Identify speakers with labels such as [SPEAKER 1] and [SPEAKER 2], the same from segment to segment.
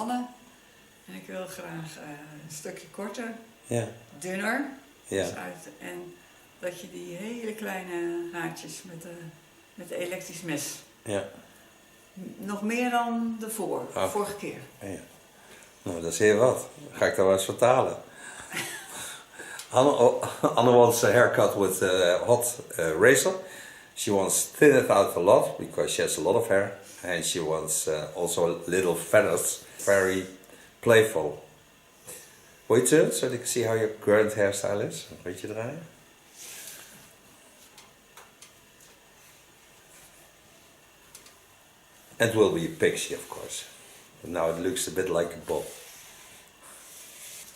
[SPEAKER 1] mannen. En ik wil graag een stukje korter, dunner.
[SPEAKER 2] Ja.
[SPEAKER 1] Dus en dat je die hele kleine haartjes met de elektrisch mes.
[SPEAKER 2] Ja.
[SPEAKER 1] Nog meer dan de vorige keer.
[SPEAKER 2] Ja. Nou, dat is heel wat. Ga ik daar wel eens vertalen. Anna wants a haircut with a hot razor. She wants to thin it out a lot because she has a lot of hair. And she wants also little feathers, very playful. Wil je turn so they can see how your current hairstyle is? Een beetje draaien. And it will be a pixie, of course. But now it looks a bit like a bob.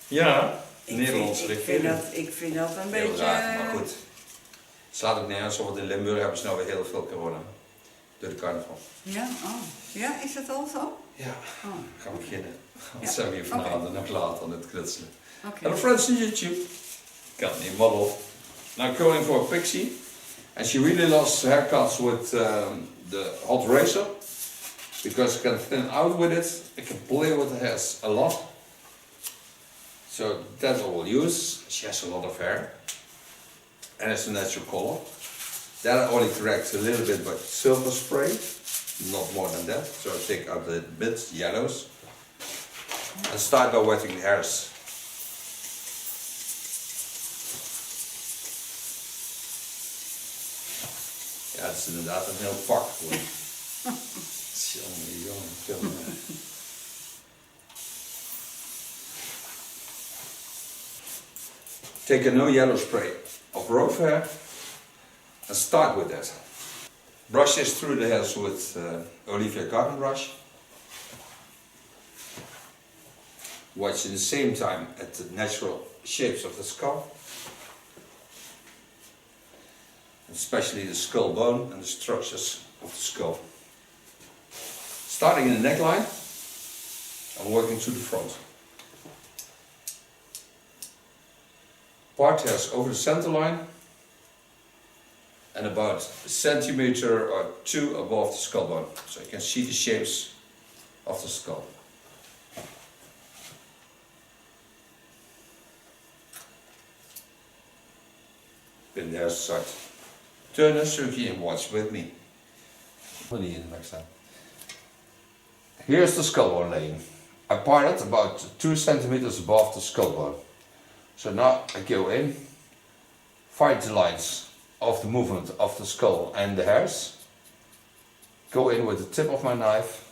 [SPEAKER 2] Ja, Nederlands richtingen.
[SPEAKER 1] Ik vind dat een
[SPEAKER 2] heel
[SPEAKER 1] beetje...
[SPEAKER 2] raar, maar goed. Het slaat ook nergens op, want in Limburg hebben ze nou weer heel veel corona. Door de carnaval.
[SPEAKER 1] Ja, ja, is dat al zo?
[SPEAKER 2] Ja, gaan we beginnen. Want
[SPEAKER 1] Ja.
[SPEAKER 2] zijn we hier vanavond en nog later aan het knutselen.
[SPEAKER 1] Okay.
[SPEAKER 2] Hello friends on YouTube. Got a model. Now going for a pixie. And she really loves haircuts with the hot razor. Because I can thin out with it. I can play with the hairs a lot. So that's all we'll use. She has a lot of hair. And it's a natural color. That I only correct a little bit by silver spray. Not more than that. So I take out the bits, yellows. And start by wetting the hairs. Ja, het is inderdaad een heel pak. Jongen. Take a no yellow spray of rope hair and start with that. Brush this through the hairs with Olivia garden brush. Watch at the same time at the natural shapes of the skull. Especially the skull bone and the structures of the skull. Starting in the neckline and working to the front. Part hairs over the center line and about a centimeter or two above the skull bone, so you can see the shapes of the skull. Pin the hairs aside. Turn a circle and watch with me. Here's the skull bone laying. I part it about 2 centimeters above the skull bone. So now I go in, find the lines of the movement of the skull and the hairs. Go in with the tip of my knife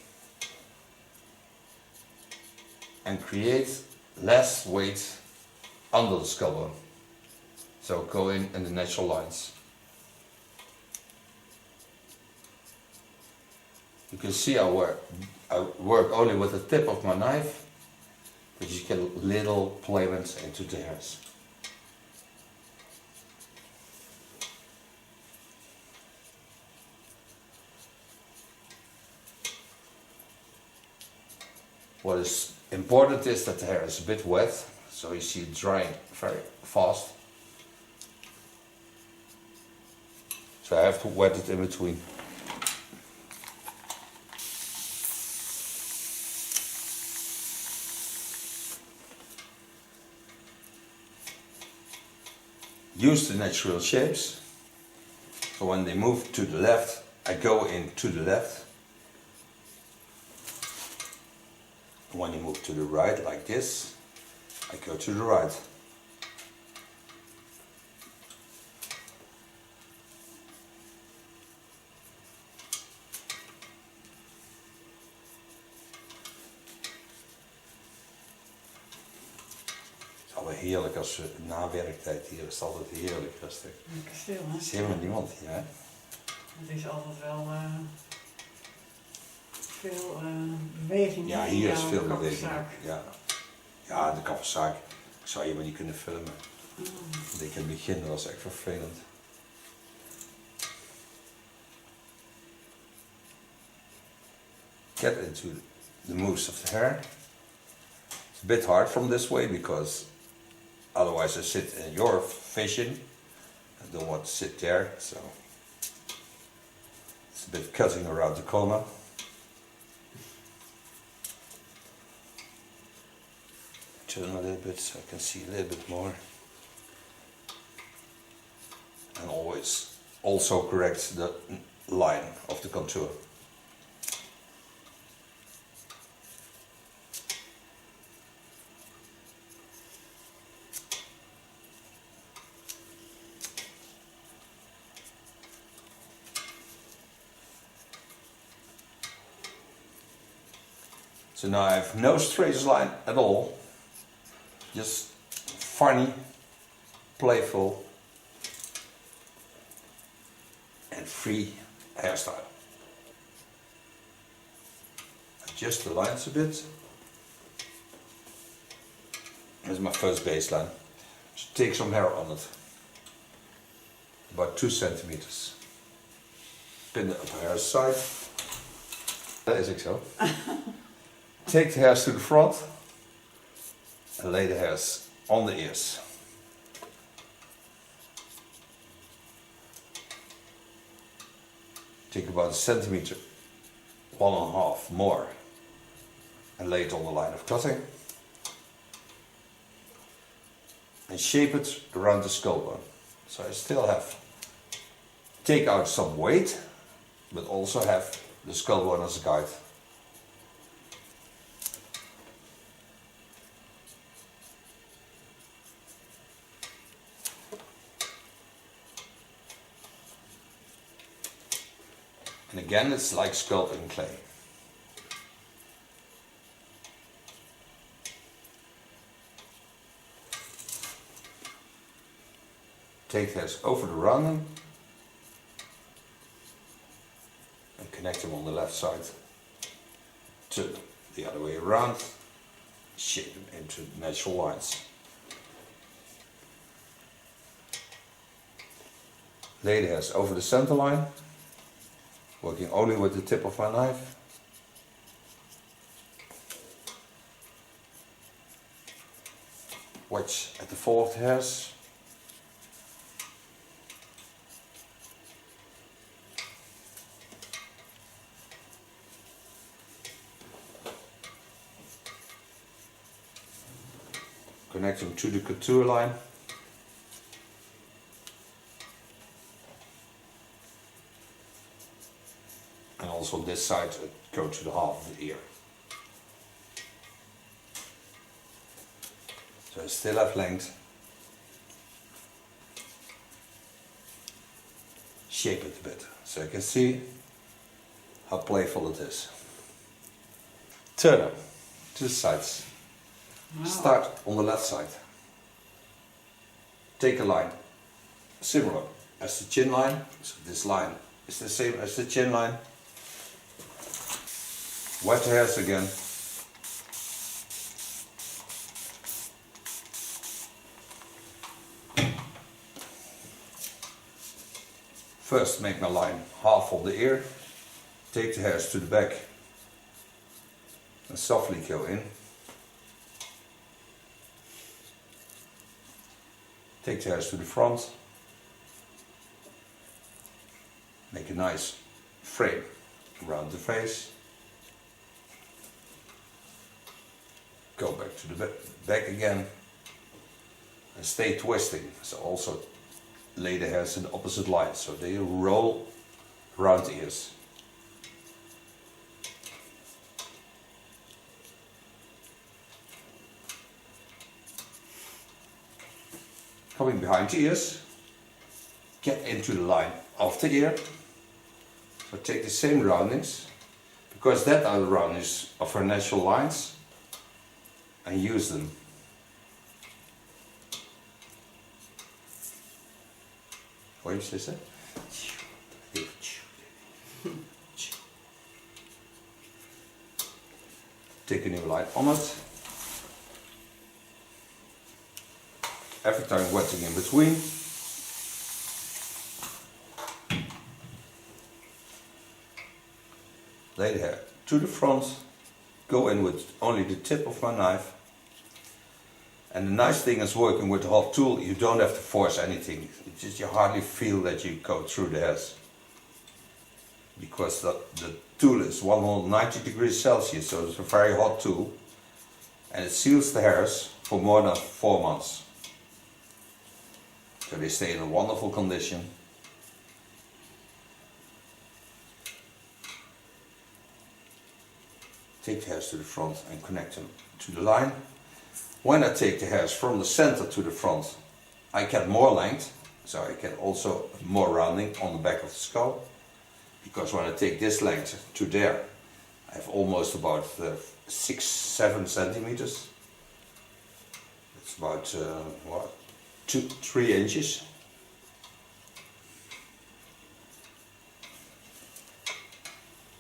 [SPEAKER 2] and create less weight under the skull bone. So go in the natural lines. You can see I work only with the tip of my knife, but you get little placements into the hairs. What is important is that the hair is a bit wet, so you see it drying very fast. So I have to wet it in between. Use the natural shapes. So when they move to the left, I go in to the left. When you move to the right, like this, I go to the right. Heerlijk als we na werktijd hier, is het altijd heerlijk rustig.
[SPEAKER 1] Lekker stil, hè?
[SPEAKER 2] Er is helemaal niemand hier, hè?
[SPEAKER 1] Het is altijd wel veel beweging.
[SPEAKER 2] Ja, hier is veel beweging. Ja, de kapperszaak zou je maar niet kunnen filmen. Want in het begin was echt vervelend. Get into the moves of the hair. It's a bit hard from this way because otherwise I sit in your vision. I don't want to sit there, so it's a bit cutting around the corner. turn a little bit so I can see a little bit more. And always also correct the line of the contour. So now I have no straight line at all, just funny, playful and free hairstyle. Adjust the lines a bit. This is my first baseline. Just take some hair on it, about 2 centimeters. Pin the upper hair aside. Dat is ik zo. Take the hairs to the front and lay the hairs on the ears. Take about 1.5 centimeters more and lay it on the line of cutting. And shape it around the skull bone. So I still have, take out some weight, but also have the skull bone as a guide. And again, it's like sculpting clay. Take this over the rounding and connect them on the left side to the other way around, shape them into natural lines. Lay the hairs over the center line, working only with the tip of my knife. Watch at the fall of the hairs. Connecting to the contour line. And also on this side, go to the half of the ear. So I still have length. Shape it a bit, so you can see how playful it is. Turn it to the sides.
[SPEAKER 1] Wow.
[SPEAKER 2] Start on the left side. Take a line similar as the chin line. So this line is the same as the chin line. Wet the hairs again. First make my line half of the ear. Take the hairs to the back and softly go in. Take the hairs to the front. Make a nice frame around the face. Go back to the back again and stay twisting. So also lay the hairs in the opposite line so they roll around the ears. Coming behind the ears, get into the line of the ear. So take the same roundings, because that are the roundings of our natural lines, and use them. What do you say? Take a new line on it. Every time wetting in between. Lay the hair to the front, go in with only the tip of my knife. And the nice thing is working with the hot tool, you don't have to force anything. It's just you hardly feel that you go through the hairs. Because the tool is 190 degrees Celsius, so it's a very hot tool. and it seals the hairs for more than 4 months. So they stay in a wonderful condition. Take the hairs to the front and connect them to the line. When I take the hairs from the center to the front, I get more length, so I get also more rounding on the back of the skull. Because when I take this length to there, I have almost about 6-7 centimeters. It's about 2-3 inches.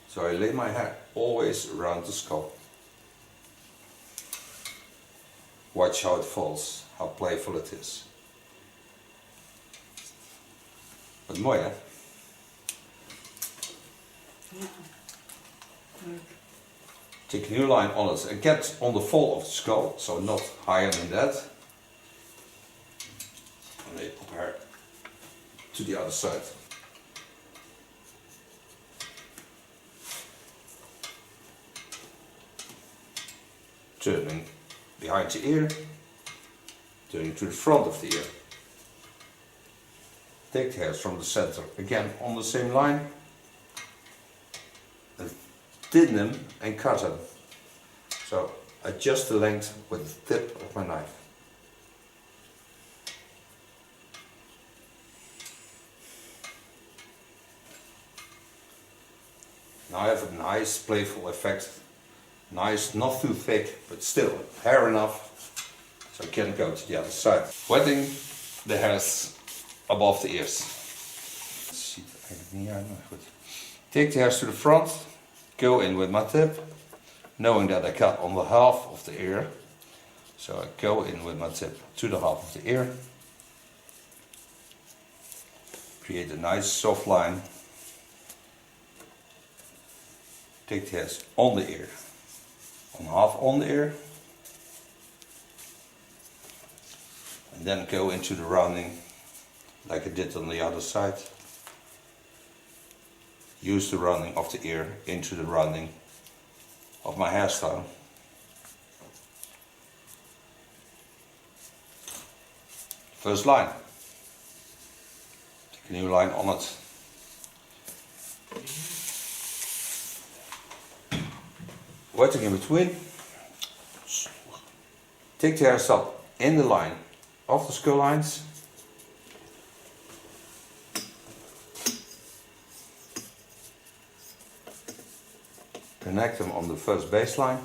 [SPEAKER 2] So I lay my hair always around the skull. Watch how it falls, how playful it is. Wat mooi hè?
[SPEAKER 1] Ja. Leuk.
[SPEAKER 2] Take a new line on it and get on the fall of the skull, so not higher than that. And then put her to the other side. Turning behind the ear, turning to the front of the ear. Take the hairs from the center, again on the same line, and thin them and cut them. So adjust the length with the tip of my knife. Now I have a nice playful effect. Nice, not too thick, but still hair enough so I can go to the other side. Wetting the hairs above the ears. Ziet er eigenlijk niet uit, maar goed. Take the hairs to the front, go in with my tip, knowing that I cut on the half of the ear. So I go in with my tip to the half of the ear. Create a nice soft line. Take the hairs on the ear. On half on the ear, and then go into the rounding like I did on the other side. Use the rounding of the ear into the rounding of my hairstyle. First line. Take a new line on it. Wetting in between. Take the hairs up in the line of the skull lines. Connect them on the first baseline.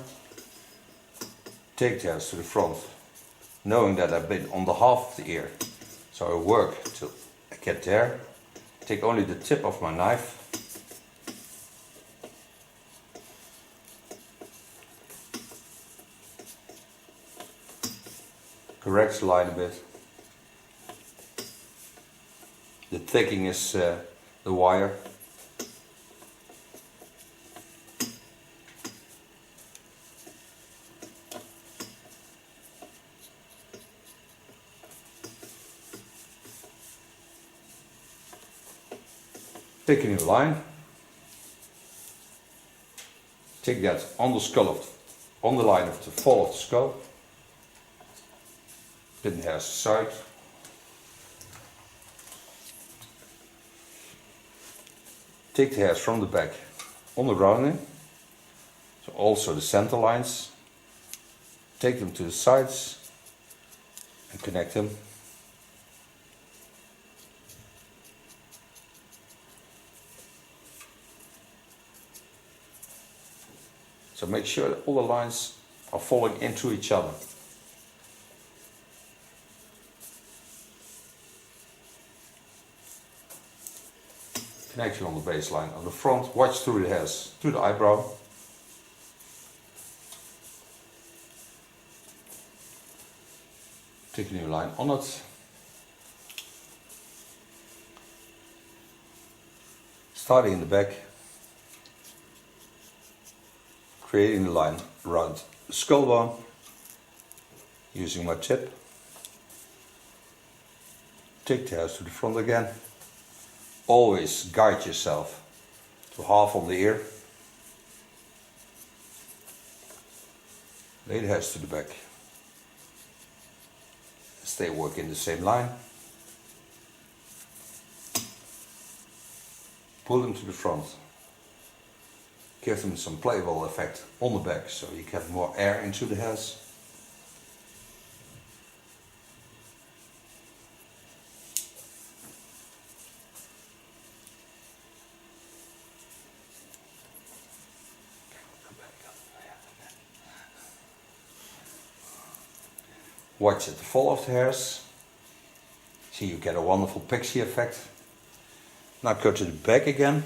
[SPEAKER 2] Take the hairs to the front, knowing that I've been on the half of the ear. So I work till I get there. Take only the tip of my knife. Correct the line a bit. The thickening is the wire. Take a new line. Take that on the skull on the line of the fall of the skull. Pin the hairs aside. Take the hairs from the back on the rounding, so also the center lines. Take them to the sides and connect them. So make sure that all the lines are falling into each other. Connection on the baseline on the front, watch through the hairs to the eyebrow. Take a new line on it. Starting in the back, creating the line around the skull bone, using my tip. Take the hairs to the front again. Always guide yourself to half on the ear.
[SPEAKER 3] Lay the hairs to the back. Stay working the same line. Pull them to the front. Give them some playable effect on the back so you get more air into the hairs. Watch at the fall of the hairs. See, you get a wonderful pixie effect. Now go to the back again.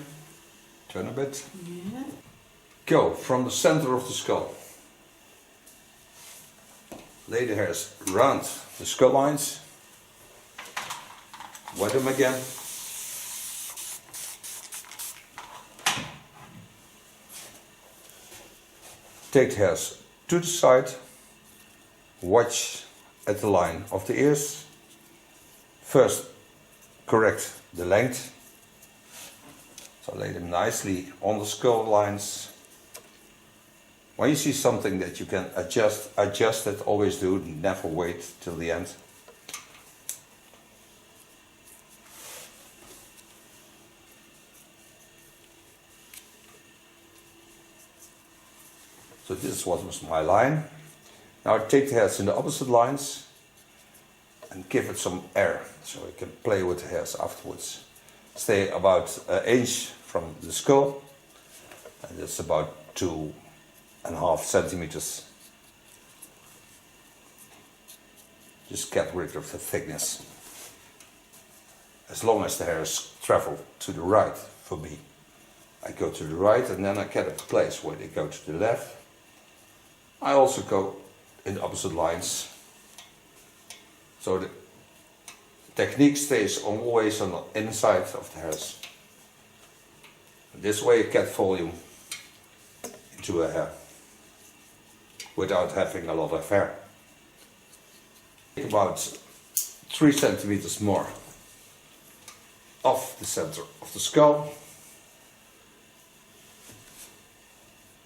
[SPEAKER 3] Turn a bit.
[SPEAKER 1] Yeah.
[SPEAKER 3] Go from the center of the skull. Lay the hairs around the skull lines. Wet them again. Take the hairs to the side. Watch at the line of the ears. First correct the length. So lay them nicely on the skull lines. When you see something that you can adjust it, always do, never wait till the end. So this was my line. Now I take the hairs in the opposite lines and give it some air so I can play with the hairs afterwards. Stay about an inch from the skull, and it's about 2.5 centimeters. Just get rid of the thickness. As long as the hairs travel to the right for me. I go to the right and then I get a place where they go to the left. I also go in the opposite lines. So the technique stays always on the inside of the hairs. This way you get volume into a hair without having a lot of hair. About 3 centimeters more off the center of the skull.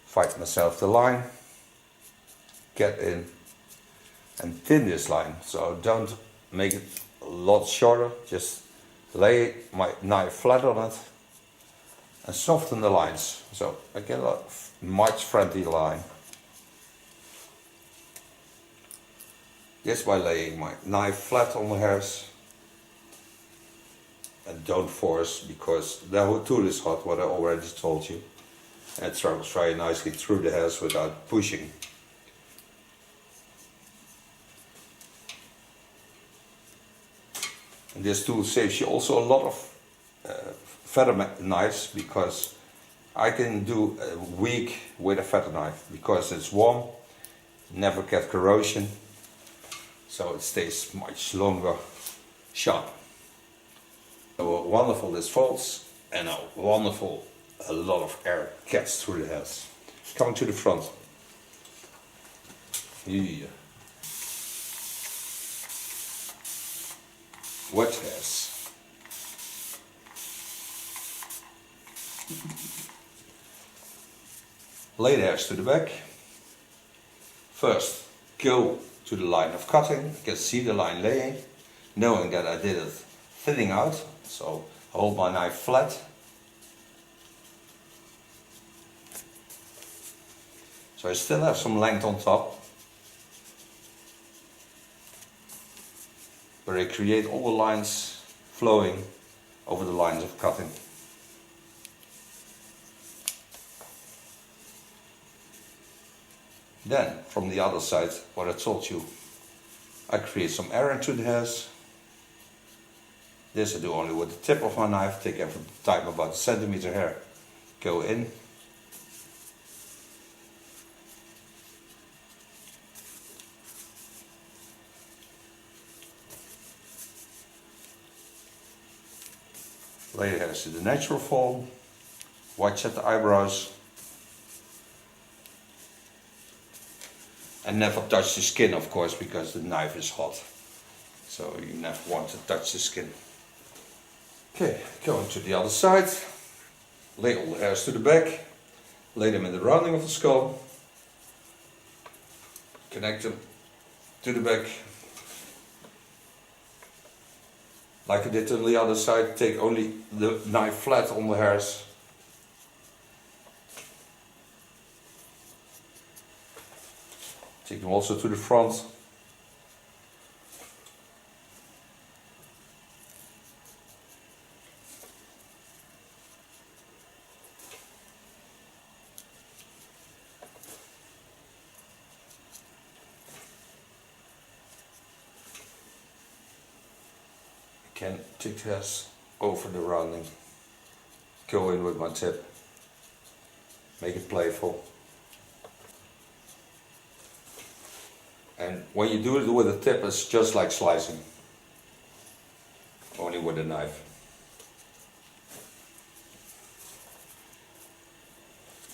[SPEAKER 3] Find myself the line. Get in and thin this line, so don't make it a lot shorter, just lay my knife flat on it and soften the lines, so I get a much friendly line. Just by laying my knife flat on the hairs, and don't force, because the whole tool is hot, what I already told you, and it travels very nicely through the hairs without pushing. And this tool saves you also a lot of feather knives, because I can do a week with a feather knife because it's warm, never get corrosion, so it stays much longer sharp. So wonderful this folds, and a lot of air gets through the hairs. Coming to the front. Yeah. Wet hairs. Lay the hairs to the back. First, go to the line of cutting. You can see the line laying, knowing that I did it thinning out. So I hold my knife flat. So I still have some length on top, but I create all the lines flowing over the lines of cutting. Then, from the other side, what I told you, I create some air into the hairs. This I do only with the tip of my knife, take every time about a centimeter hair, go in. Lay the hairs to the natural form, watch at the eyebrows, and never touch the skin, of course, because the knife is hot, so you never want to touch the skin. Okay, going to the other side, lay all the hairs to the back, lay them in the rounding of the skull, Connect them to the back. Like I did on the other side, take only the knife flat on the hairs. Take them also to the front. Again, T.K.S over the rounding. Go in with my tip. Make it playful. And when you do it with a tip, it's just like slicing. Only with a knife.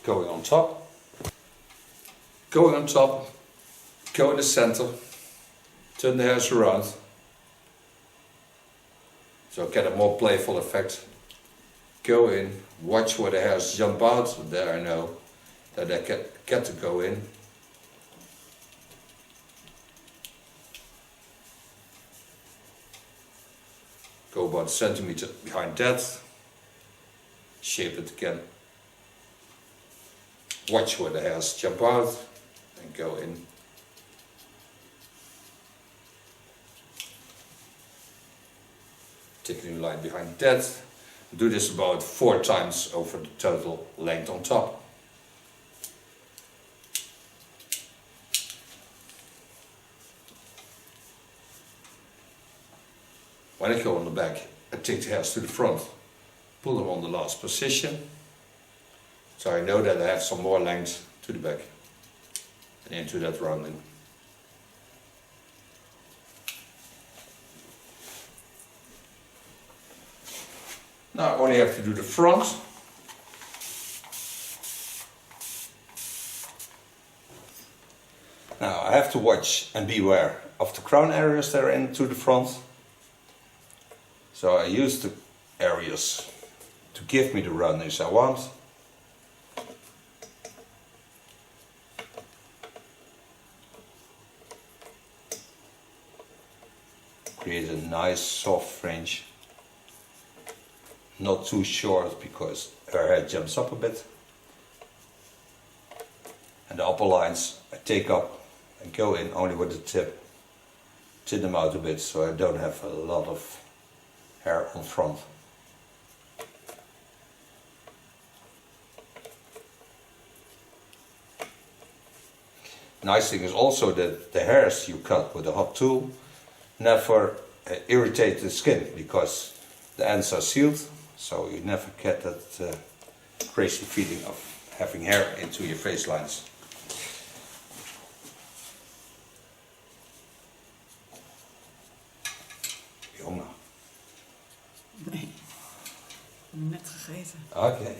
[SPEAKER 3] Going on top. Going on top. Go in the center. Turn the hairs around. So get a more playful effect. Go in, watch where the hairs jump out. There I know that I get to go in. Go about a centimeter behind that. Shape it again. Watch where the hairs jump out and go in. Take a new line behind that. Do this about 4 times over the total length on top. When I go on the back, I take the hairs to the front, pull them on the last position, so I know that I have some more length to the back and into that rounding. Now I only have to do the front. Now I have to watch and beware of the crown areas that are into the front. So I use the areas to give me the roundness I want. Create a nice soft fringe. Not too short because her head jumps up a bit. And the upper lines I take up and go in only with the tip. Thin them out a bit so I don't have a lot of hair on front. Nice thing is also that the hairs you cut with a hot tool never irritate the skin because the ends are sealed, so you never get that crazy feeling of having hair into your face lines. Jongen.
[SPEAKER 1] Nee, net gegeten.
[SPEAKER 3] Oké.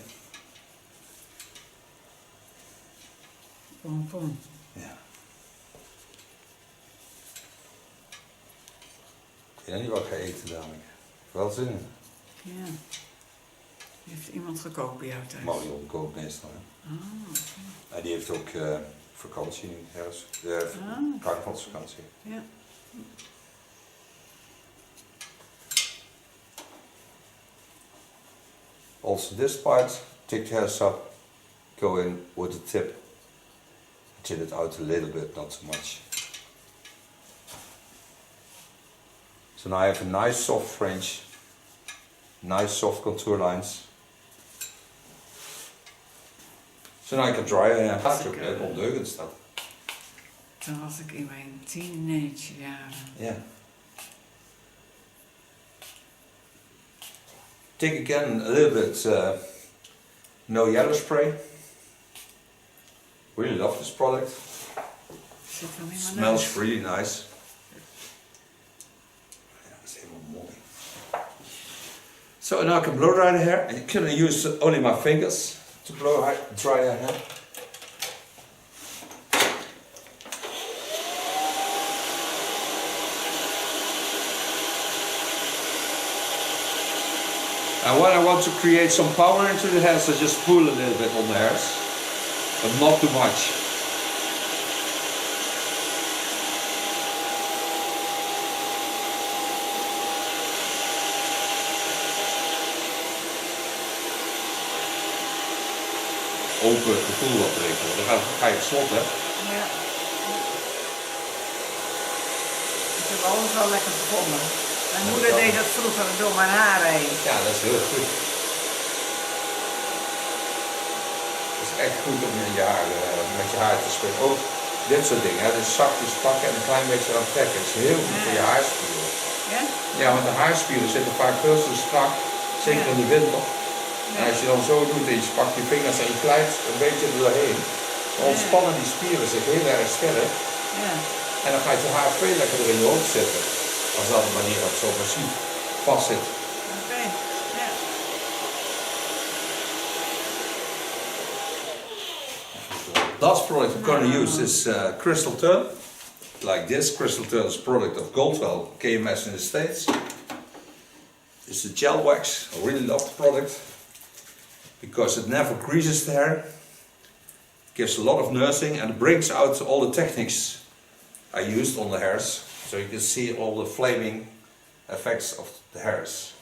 [SPEAKER 1] Pom.
[SPEAKER 3] Ja. Ik weet niet wat ik ga eten dadelijk. Wel zin in.
[SPEAKER 1] Ja. Heeft iemand gekookt bij jou thuis?
[SPEAKER 3] Marion kookt meestal. Hè.
[SPEAKER 1] Oh,
[SPEAKER 3] En die heeft ook vakantie nu, ergens. Carnavalsvakantie.
[SPEAKER 1] ja.
[SPEAKER 3] Also this part, take the hairs up, go in with the tip, chin it out a little bit, not too much. So now I have a nice soft fringe, nice soft contour lines. So now I can dry it and gaat ook net ondeugend staan.
[SPEAKER 1] Toen was ik in mijn teenagejaren.
[SPEAKER 3] Yeah. Take again a little bit no yellow spray. Really love this product.
[SPEAKER 1] Zit hem in mijn
[SPEAKER 3] Smells
[SPEAKER 1] neus.
[SPEAKER 3] really nice. Ja, dat is helemaal mooi. So now I can blow dry the hair. And you can use only my fingers to blow dry the hair. And when I want to create some power into the hairs, I just pull a little bit on the hairs, but not too much.
[SPEAKER 2] open de koel wat drinken. Dan ga je op slot, hè.
[SPEAKER 1] Ja. Ik heb alles wel lekker gevonden. Mijn moeder deed dat vroeger door mijn haren heen.
[SPEAKER 2] Ja, dat is heel goed. Het is echt goed om met je haar te spelen. Ook dit soort dingen, hè. Dus zakjes pakken en een klein beetje aan trekken. Dat is heel goed voor je haarspieren.
[SPEAKER 1] Ja?
[SPEAKER 2] Ja, want de haarspieren zitten vaak veel te strak, zeker in de winter. En als je dan zo doet en je pakt je vingers en je glijdt een beetje er doorheen, dan ontspannen die spieren zich heel erg sterk.
[SPEAKER 1] Ja.
[SPEAKER 2] En dan gaat je haar veel lekkerder in je hoofd zitten. Als dat de manier dat zo massief vast zit.
[SPEAKER 1] Oké. Ja.
[SPEAKER 2] Last product we're going to use is crystal turn. Like this. Crystal turn is a product of Goldwell, KMS in the States. It's a gel wax. I really love the product because it never greases the hair. It gives a lot of nursing and it brings out all the techniques I used on the hairs. So you can see all the flaming effects of the hairs.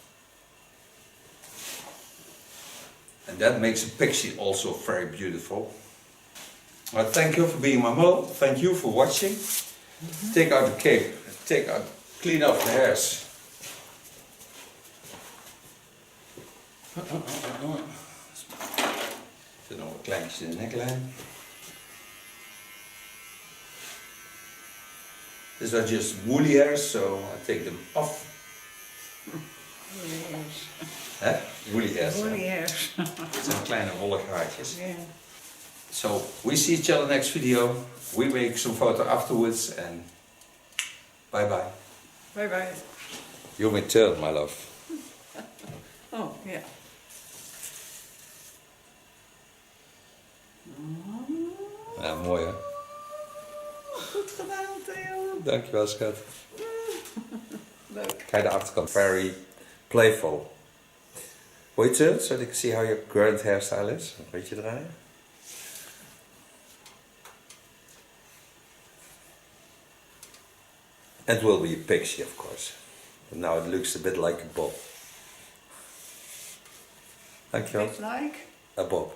[SPEAKER 2] And that makes a pixie also very beautiful. Well, thank you for being my model. Thank you for watching. Take out the cape. Clean off the hairs. Zit nog een kleintje in de neklijn. These are just woolly hairs, so I take them off.
[SPEAKER 1] Woolly hairs.
[SPEAKER 2] Hè? Woolly hairs.
[SPEAKER 1] Woolly hairs.
[SPEAKER 2] Het zijn kleine wollige haartjes.
[SPEAKER 1] Yeah.
[SPEAKER 2] So we see each other next video. We make some photo afterwards and bye bye.
[SPEAKER 1] Bye bye.
[SPEAKER 2] You may turn, my love.
[SPEAKER 1] Oh, ja.
[SPEAKER 2] Ja, mooi hè?
[SPEAKER 1] Goed gedaan, Theo.
[SPEAKER 2] Dankjewel, schat.
[SPEAKER 1] Leuk.
[SPEAKER 2] Kijk de achterkant. Very playful. Wil je turn, so you can see how your current hairstyle is? Een beetje draaien. It will be a pixie, of course. But now it looks a bit like a bob. Dankjewel.
[SPEAKER 1] It's like?
[SPEAKER 2] A bob.